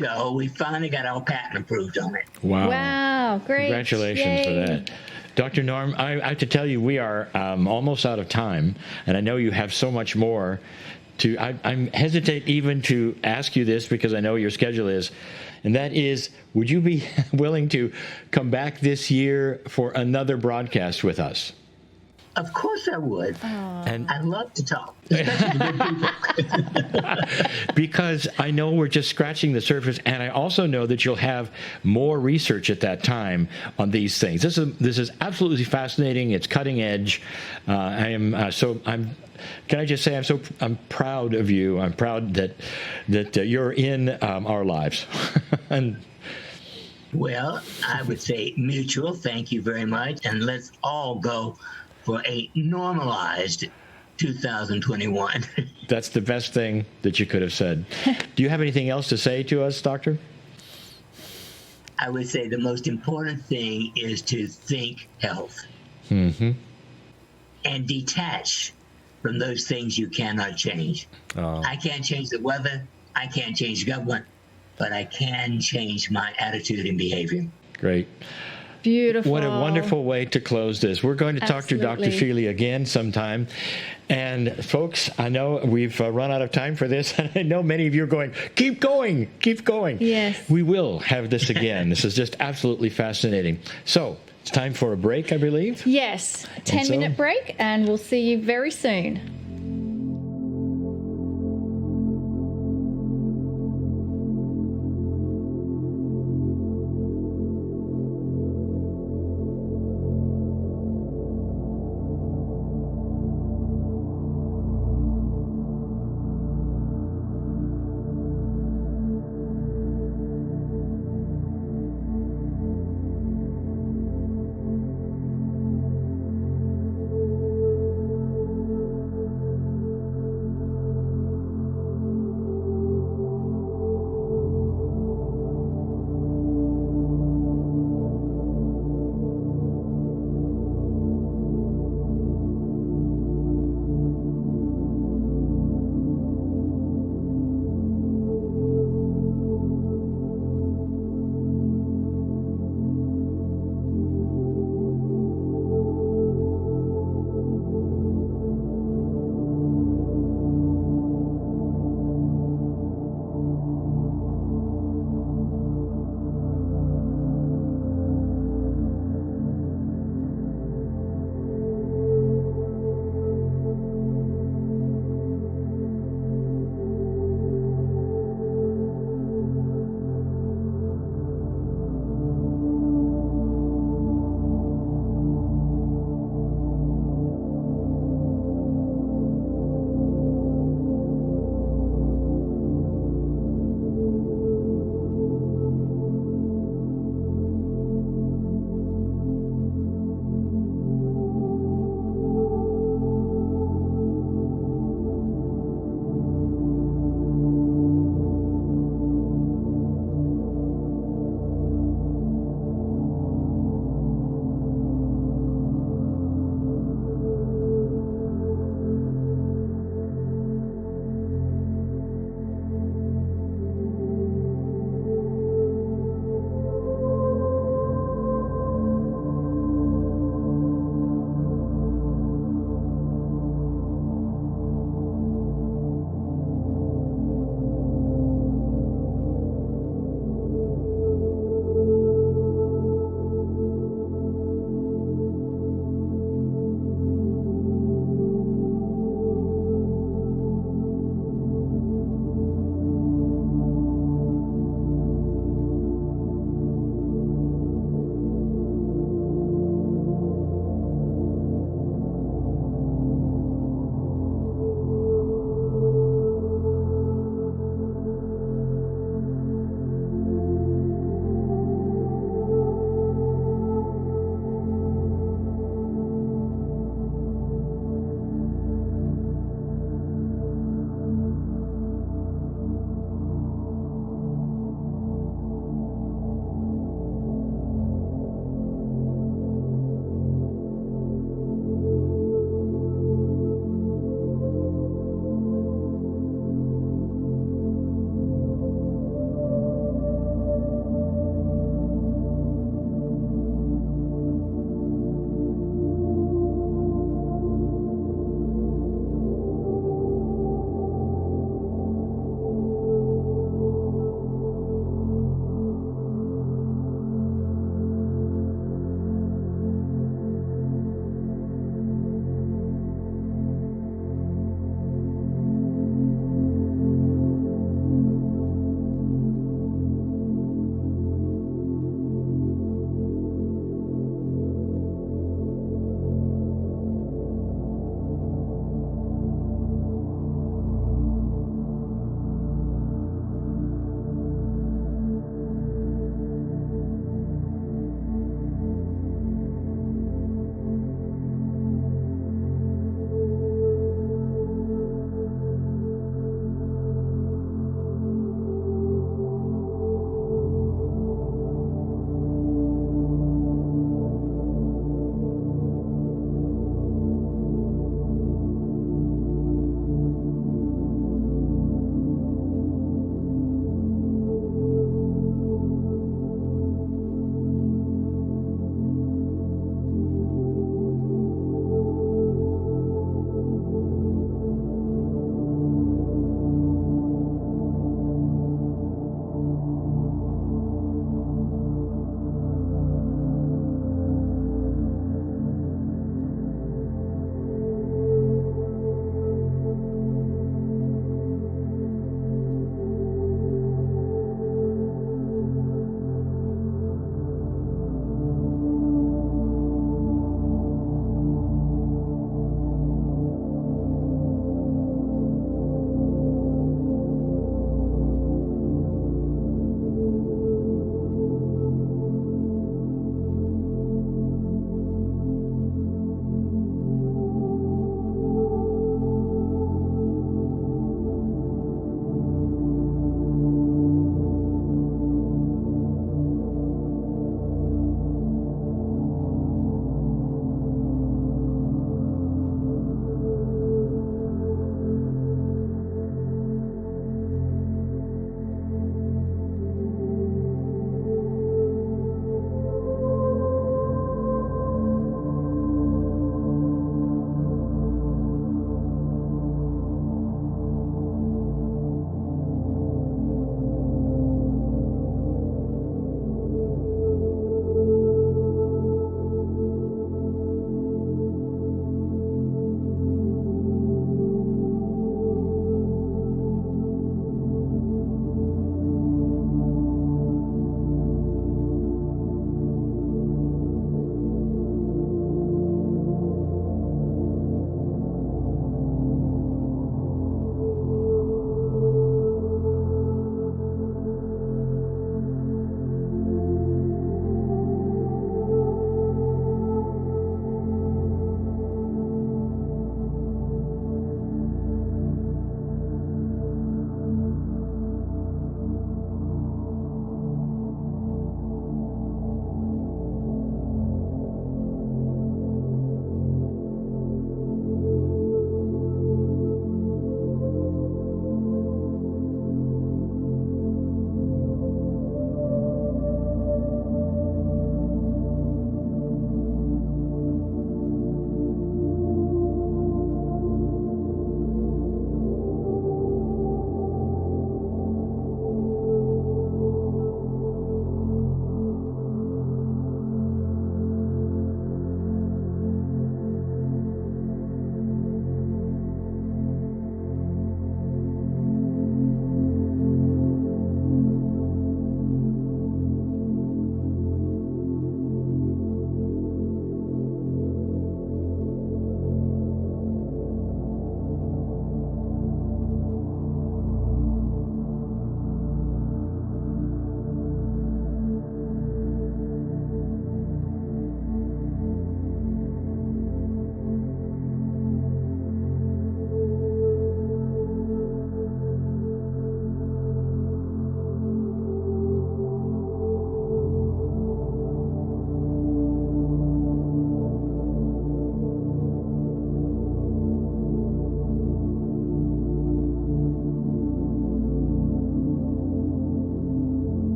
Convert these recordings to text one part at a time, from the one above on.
ago, we finally got our patent approved on it. Wow. Wow, great. Congratulations Yay. for that. Dr. Norm, I have to tell you, we are almost out of time, and I know you have so much more to. I'm hesitate even to ask you this because I know your schedule is, and that is, would you be willing to come back this year for another broadcast with us? Of course I would. And I love to talk, especially to good people. because I know we're just scratching the surface, and I also know that you'll have more research at that time on these things. This is absolutely fascinating. It's cutting edge. Can I just say I'm proud of you. I'm proud that you're in our lives. And Well, I would say mutual. Thank you very much, and let's all go for a normalized 2021. that's the best thing that you could have said. Do you have anything else to say to us, Doctor? I would say the most important thing is to think health Mm-hmm. and detach from those things you cannot change. I can't change the weather. I can't change government, but I can change my attitude and behavior. Great. Beautiful. What a wonderful way to close this. We're going to talk to Dr. Absolutely. Feely again sometime. And folks, I know we've run out of time for this. And I know many of you are going, keep going, keep going. Yes. We will have this again. This is just absolutely fascinating. So it's time for a break, I believe. Yes, 10-minute break, and we'll see you very soon.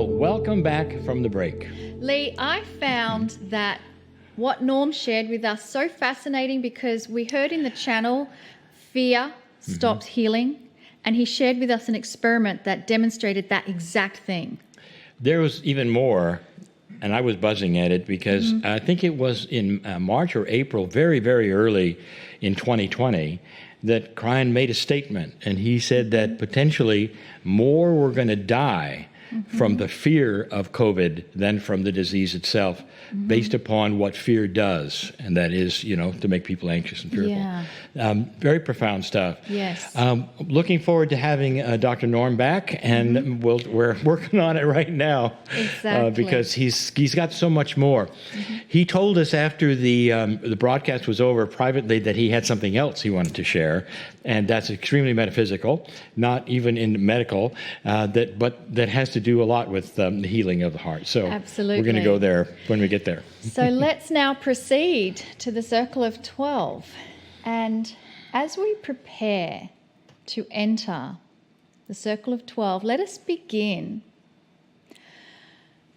Well, welcome back from the break. Lee, I found that what Norm shared with us so fascinating, because we heard in the channel fear stops healing, and he shared with us an experiment that demonstrated that exact thing. There was even more, and I was buzzing at it because I think it was in March or April, very, very early in 2020, that Kryon made a statement, and he said that potentially more were going to die from the fear of COVID than from the disease itself, based upon what fear does, and that is, to make people anxious and fearful. Yeah. Very profound stuff. Yes. Looking forward to having Dr. Norm back, and we're working on it right now. Exactly. Because he's got so much more. He told us after the broadcast was over privately that he had something else he wanted to share, and that's extremely metaphysical, not even in medical, but that has to do a lot with the healing of the heart. So Absolutely. We're going to go there when we get there. So let's now proceed to the circle of 12. And as we prepare to enter the circle of 12, let us begin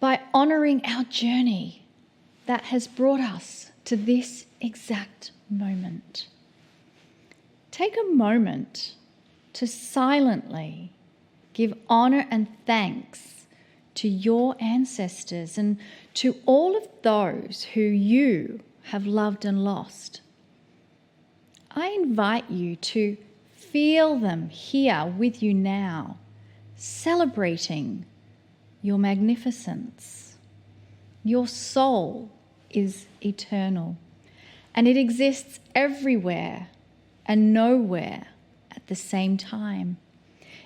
by honouring our journey that has brought us to this exact moment. Take a moment to silently give honour and thanks to your ancestors and to all of those who you have loved and lost. I invite you to feel them here with you now, celebrating your magnificence. Your soul is eternal, and it exists everywhere and nowhere at the same time.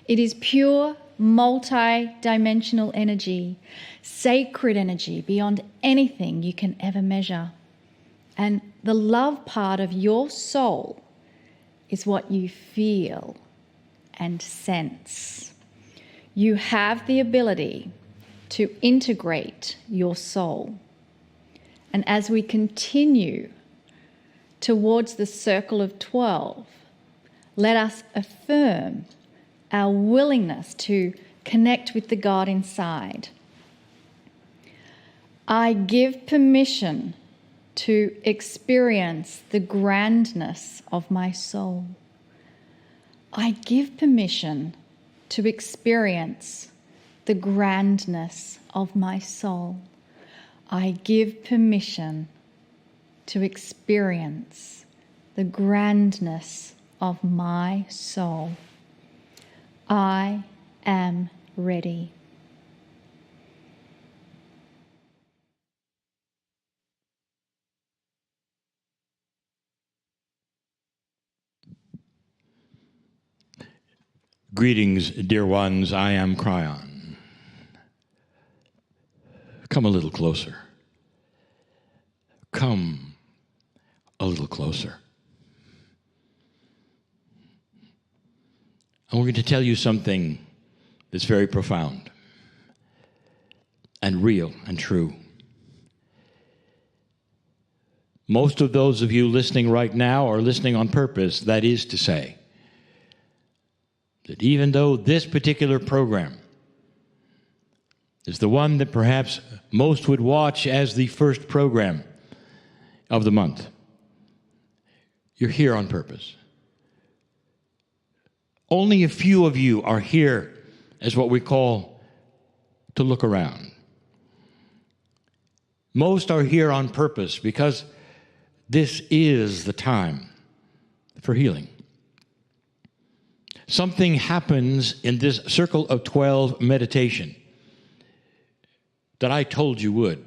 It is pure, multi-dimensional energy, sacred energy beyond anything you can ever measure. And the love part of your soul is what you feel and sense. You have the ability to integrate your soul. And as we continue towards the circle of 12, let us affirm our willingness to connect with the God inside. I give permission to experience the grandness of my soul. I give permission to experience the grandness of my soul. I give permission to experience the grandness of my soul. I am ready. Greetings, dear ones. I am Kryon. Come a little closer. Come a little closer. And we're going to tell you something that's very profound and real and true. Most of those of you listening right now are listening on purpose. That is to say, that even though this particular program is the one that perhaps most would watch as the first program of the month, you're here on purpose. Only a few of you are here as what we call to look around. Most are here on purpose because this is the time for healing. Something happens in this circle of 12 meditation that I told you would.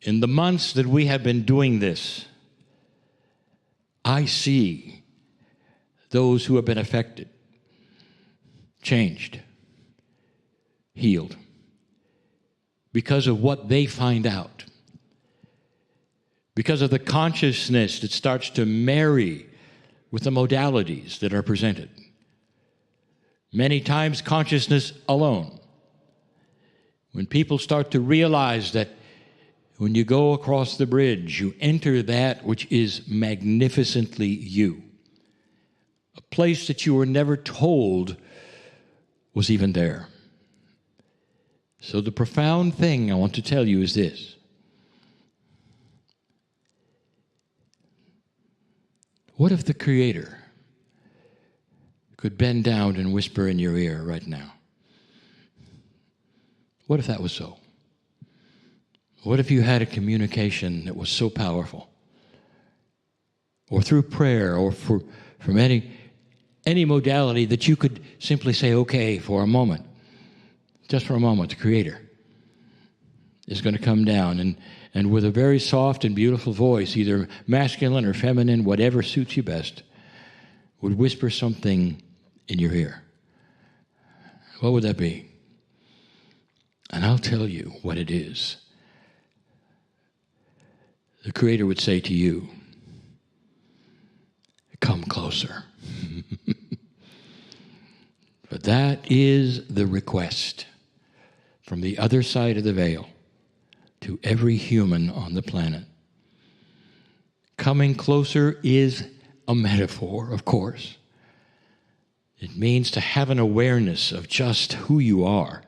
In the months that we have been doing this, I see those who have been affected, changed, healed, because of what they find out, because of the consciousness that starts to marry with the modalities that are presented. Many times consciousness alone. When people start to realize that when you go across the bridge, you enter that which is magnificently you. A place that you were never told was even there. So the profound thing I want to tell you is this. What if the Creator could bend down and whisper in your ear right now? What if that was so? What if you had a communication that was so powerful? Or through prayer, or from any modality that you could simply say, okay, for a moment, just for a moment, the Creator is going to come down and with a very soft and beautiful voice, either masculine or feminine, whatever suits you best, would whisper something in your ear. What would that be? And I'll tell you what it is. The Creator would say to you, come closer. But that is the request from the other side of the veil to every human on the planet. Coming closer is a metaphor, of course. It means to have an awareness of just who you are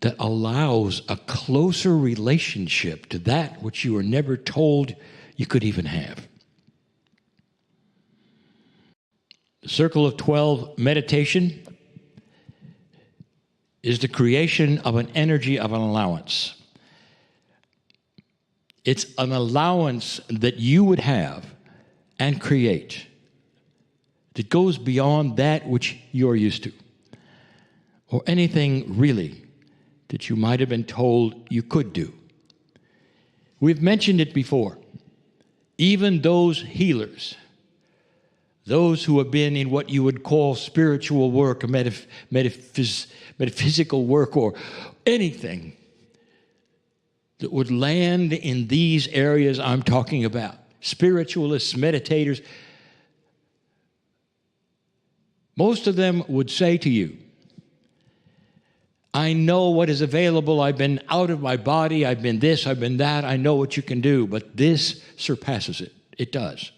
that allows a closer relationship to that which you were never told you could even have. The Circle of 12 meditation is the creation of an energy of an allowance. It's an allowance that you would have and create that goes beyond that which you're used to, or anything really that you might have been told you could do. We've mentioned it before. Even those healers, those who have been in what you would call spiritual work, metaphysical work, or anything that would land in these areas I'm talking about, spiritualists, meditators, most of them would say to you, I know what is available. I've been out of my body. I've been this. I've been that. I know what you can do. But this surpasses it. It does.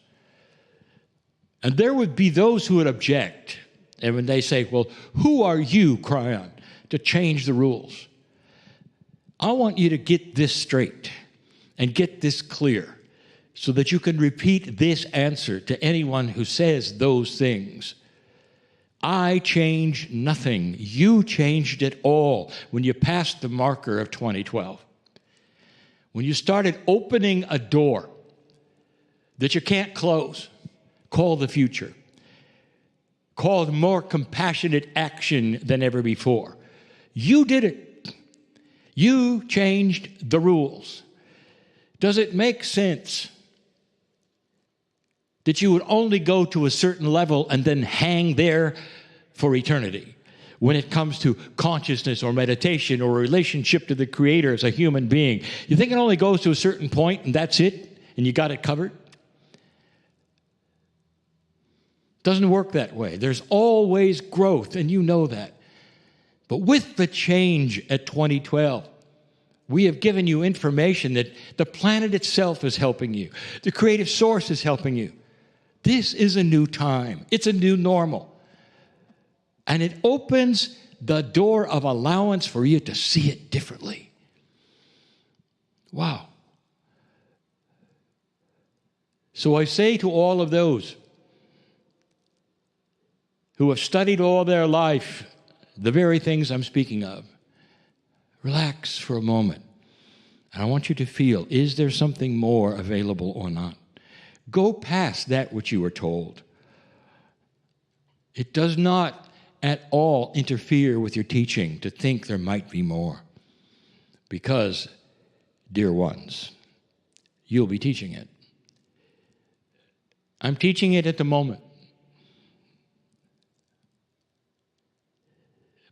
And there would be those who would object. And when they say, well, who are you, Kryon, to change the rules? I want you to get this straight and get this clear so that you can repeat this answer to anyone who says those things. I changed nothing. You changed it all when you passed the marker of 2012. When you started opening a door that you can't close, called the future, called more compassionate action than ever before. You did it. You changed the rules. Does it make sense that you would only go to a certain level and then hang there for eternity when it comes to consciousness or meditation or a relationship to the Creator as a human being? You think it only goes to a certain point and that's it and you got it covered? Doesn't work that way. There's always growth, and you know that. But with the change at 2012, we have given you information that the planet itself is helping you. The creative source is helping you. This is a new time. It's a new normal. And it opens the door of allowance for you to see it differently. Wow. So I say to all of those who have studied all their life the very things I'm speaking of, relax for a moment. And I want you to feel, is there something more available or not? Go past that which you were told. It does not at all interfere with your teaching to think there might be more. Because, dear ones, you'll be teaching it. I'm teaching it at the moment.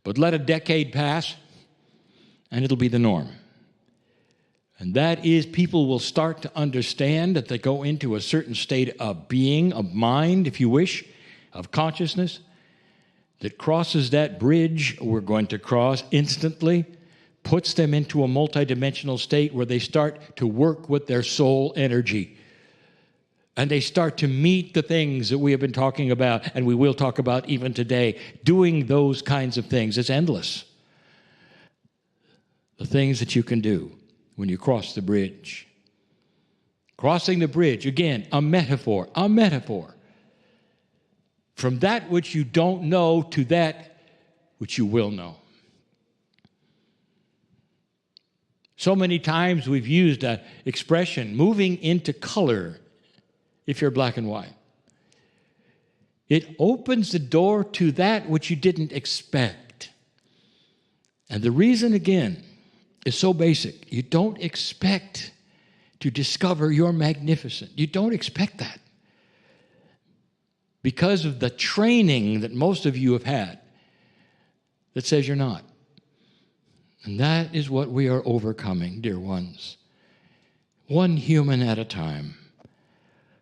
But let a decade pass, and it'll be the norm. And that is, people will start to understand that they go into a certain state of being, of mind, if you wish, of consciousness, that crosses that bridge we're going to cross instantly, puts them into a multidimensional state where they start to work with their soul energy. And they start to meet the things that we have been talking about, and we will talk about even today, doing those kinds of things. It's endless. the things that you can do when you cross the bridge. Crossing the bridge, again, a metaphor. From that which you don't know to that which you will know. So many times we've used an expression, moving into color, if you're black and white. It opens the door to that which you didn't expect. And the reason, again, is so basic. You don't expect to discover you're magnificent. You don't expect that. Because of the training that most of you have had that says you're not. And that is what we are overcoming, dear ones. One human at a time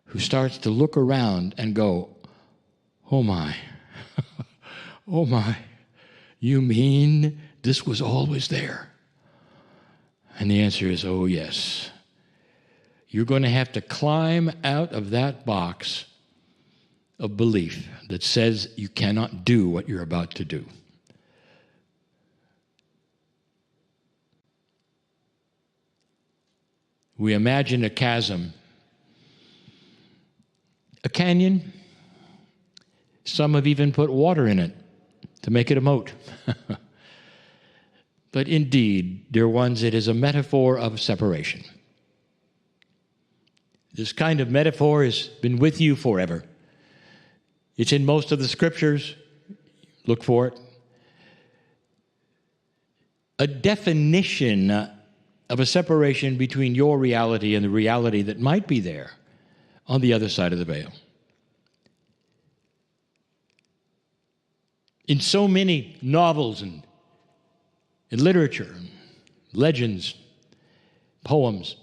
who starts to look around and go, oh my, oh my, you mean this was always there? And the answer is, oh yes. You're going to have to climb out of that box of belief that says you cannot do what you're about to do. We imagine a chasm, a canyon. Some have even put water in it to make it a moat. But indeed, dear ones, it is a metaphor of separation. This kind of metaphor has been with you forever. It's in most of the scriptures. Look for it. A definition of a separation between your reality and the reality that might be there on the other side of the veil. In so many novels and in literature, legends, poems,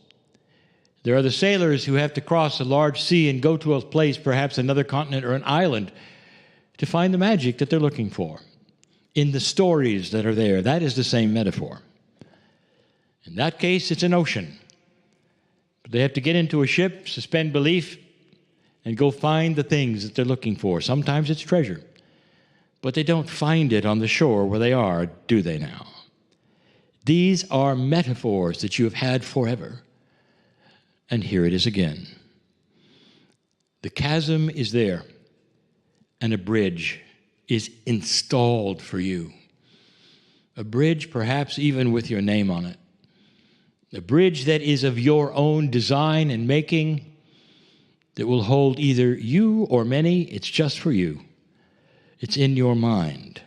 there are the sailors who have to cross a large sea and go to a place, perhaps another continent or an island, to find the magic that they're looking for. In the stories that are there, that is the same metaphor. In that case, it's an ocean. But they have to get into a ship, suspend belief, and go find the things that they're looking for. Sometimes it's treasure. But they don't find it on the shore where they are, do they now? These are metaphors that you have had forever. And here it is again. The chasm is there, and a bridge is installed for you. A bridge perhaps even with your name on it. A bridge that is of your own design and making, that will hold either you or many. It's just for you. It's in your mind.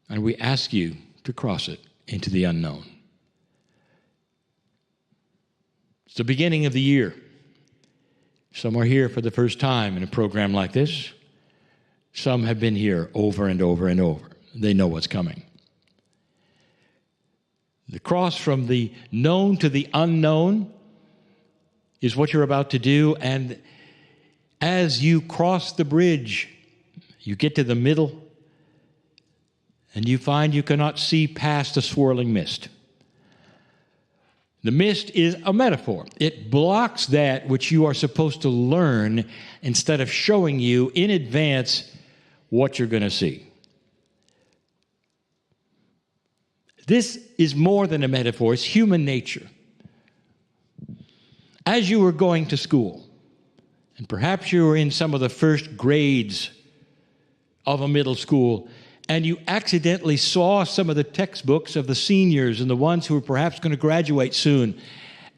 And we ask you to cross it into the unknown. It's the beginning of the year. Some are here for the first time in a program like this. Some have been here over and over and over. They know what's coming. The cross from the known to the unknown is what you're about to do. And as you cross the bridge, you get to the middle, and you find you cannot see past the swirling mist. The mist is a metaphor. It blocks that which you are supposed to learn instead of showing you in advance what you're going to see. This is more than a metaphor. It's human nature. As you were going to school, and perhaps you were in some of the first grades of a middle school, and you accidentally saw some of the textbooks of the seniors and the ones who were perhaps going to graduate soon,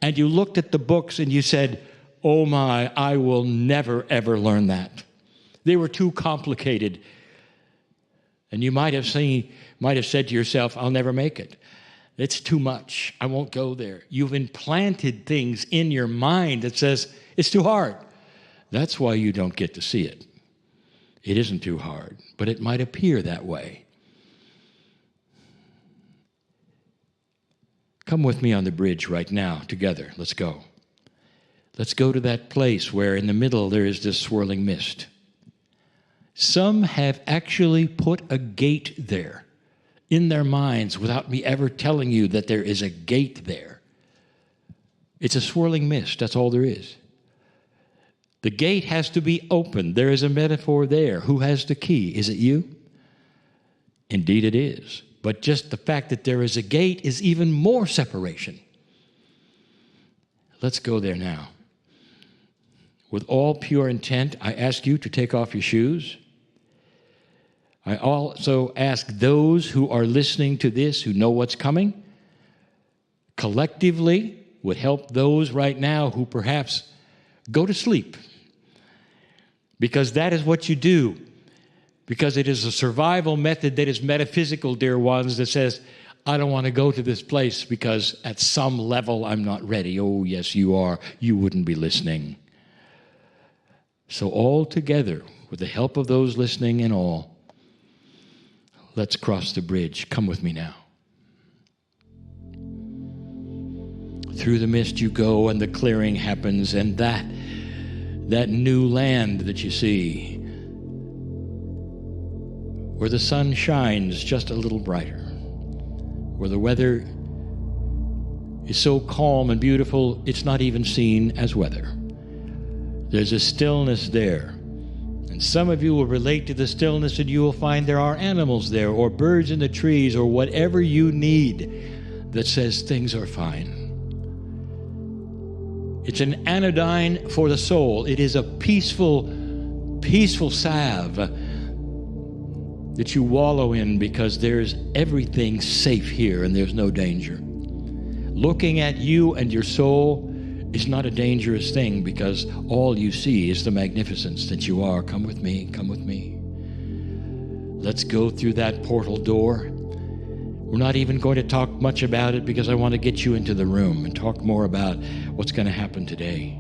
and you looked at the books and you said, oh my, I will never, ever learn that. They were too complicated. And you might have said to yourself, I'll never make it. It's too much. I won't go there. You've implanted things in your mind that says, it's too hard. That's why you don't get to see it. It isn't too hard, but it might appear that way. Come with me on the bridge right now, together. Let's go. Let's go to that place where in the middle there is this swirling mist. Some have actually put a gate there in their minds without me ever telling you that there is a gate there. It's a swirling mist. That's all there is. The gate has to be opened. There is a metaphor there. Who has the key? Is it you? Indeed it is. But just the fact that there is a gate is even more separation. Let's go there now. With all pure intent, I ask you to take off your shoes. I also ask those who are listening to this, who know what's coming, collectively would help those right now who perhaps go to sleep. Because that is what you do. Because it is a survival method that is metaphysical, dear ones, that says, I don't want to go to this place because at some level I'm not ready. Oh, yes, you are. You wouldn't be listening. So all together, with the help of those listening and all, let's cross the bridge. Come with me now. Through the mist you go, and the clearing happens, and that new land that you see, where the sun shines just a little brighter, where the weather is so calm and beautiful, it's not even seen as weather. There's a stillness there. And some of you will relate to the stillness, and you will find there are animals there, or birds in the trees, or whatever you need that says things are fine. It's an anodyne for the soul. It is a peaceful salve that you wallow in, because there's everything safe here and there's no danger. Looking at you and your soul is not a dangerous thing, because all you see is the magnificence that you are. Come with me, come with me. Let's go through that portal door. We're not even going to talk much about it, because I want to get you into the room and talk more about what's going to happen today.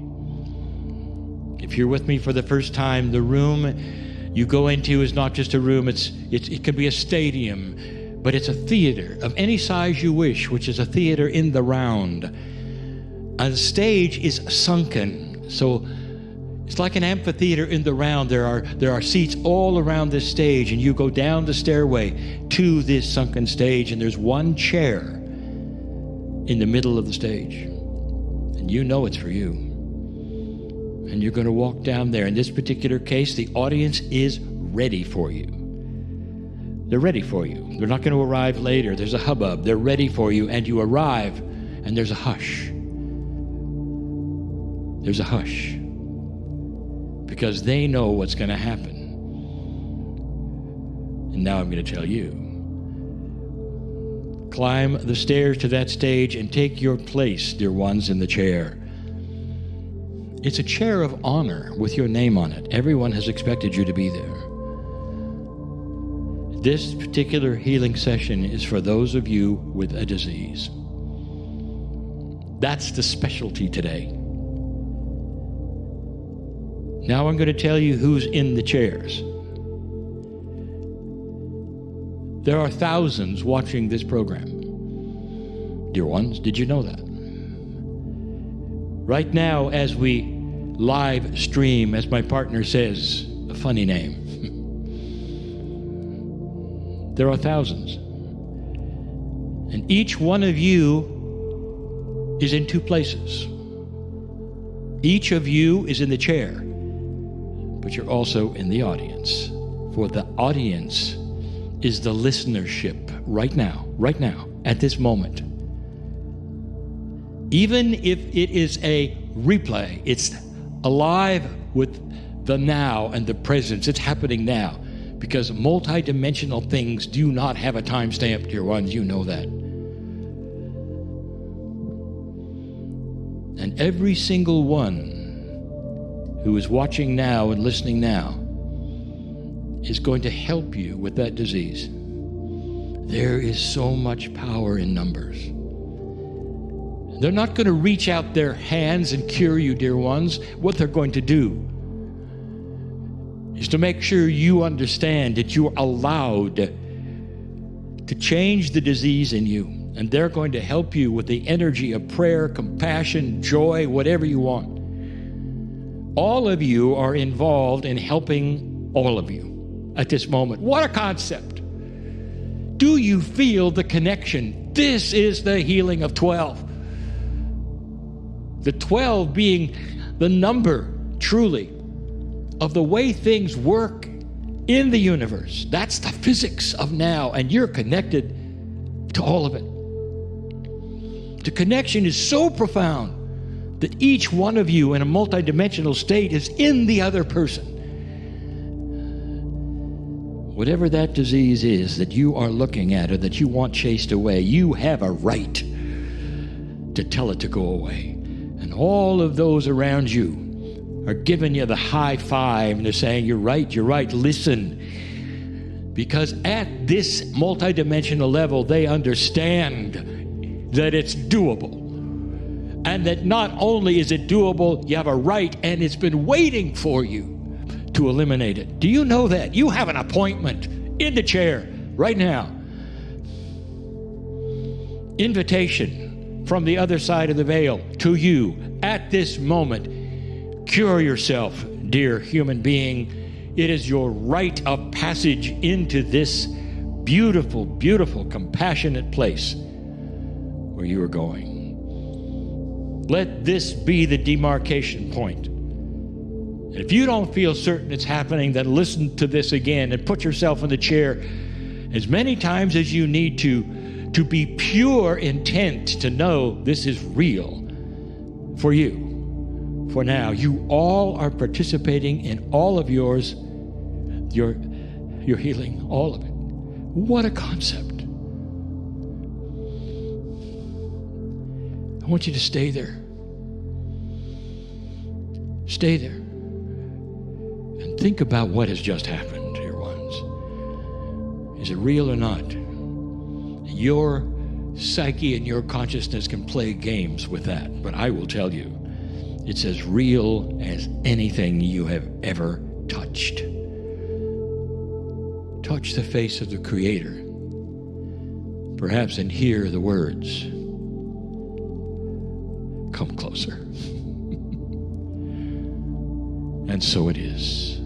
If you're with me for the first time, the room you go into is not just a room. It could be a stadium, but it's a theater of any size you wish, which is a theater in the round. A stage is sunken, so it's like an amphitheater in the round. There are seats all around this stage, and you go down the stairway to this sunken stage, and there's one chair in the middle of the stage, and you know it's for you. And you're going to walk down there. In this particular case, the audience is ready for you. They're ready for you. They're not going to arrive later. There's a hubbub. They're ready for you, and you arrive, and there's a hush. There's a hush. Because they know what's going to happen. And now I'm going to tell you. Climb the stairs to that stage and take your place, dear ones, in the chair. It's a chair of honor with your name on it. Everyone has expected you to be there. This particular healing session is for those of you with a disease. That's the specialty today. Now I'm going to tell you who's in the chairs. There are thousands watching this program. Dear ones, did you know that? Right now, as we live stream, as my partner says, a funny name, there are thousands. And each one of you is in two places. Each of you is in the chair, but you're also in the audience. For the audience is the listenership right now, at this moment. Even if it is a replay, it's alive with the now and the presence. It's happening now, because multidimensional things do not have a timestamp, dear ones. You know that. And every single one who is watching now and listening now is going to help you with that disease. There is so much power in numbers. They're not going to reach out their hands and cure you, dear ones. What they're going to do is to make sure you understand that you're allowed to change the disease in you. And they're going to help you with the energy of prayer, compassion, joy, whatever you want. All of you are involved in helping all of you at this moment. What a concept. Do you feel the connection? This is the healing of 12. The 12 being the number, truly, of the way things work in the universe. That's the physics of now, and you're connected to all of it. The connection is so profound that each one of you in a multidimensional state is in the other person. Whatever that disease is that you are looking at or that you want chased away, you have a right to tell it to go away. And all of those around you are giving you the high five and they're saying, you're right, listen. Because at this multidimensional level, they understand that it's doable. And that not only is it doable, you have a right, and it's been waiting for you to eliminate it. Do you know that? You have an appointment in the chair right now. Invitation from the other side of the veil to you at this moment. Cure yourself, dear human being. It is your rite of passage into this beautiful, beautiful, compassionate place where you are going. Let this be the demarcation point. And if you don't feel certain it's happening, then listen to this again and put yourself in the chair as many times as you need to be pure intent to know this is real for you. For now, you all are participating in all of yours, your healing, all of it. What a concept. I want you to stay there. Stay there. And think about what has just happened, dear ones. Is it real or not? Your psyche and your consciousness can play games with that, but I will tell you, it's as real as anything you have ever touched. Touch the face of the Creator, perhaps, and hear the words, "Come closer." And so it is.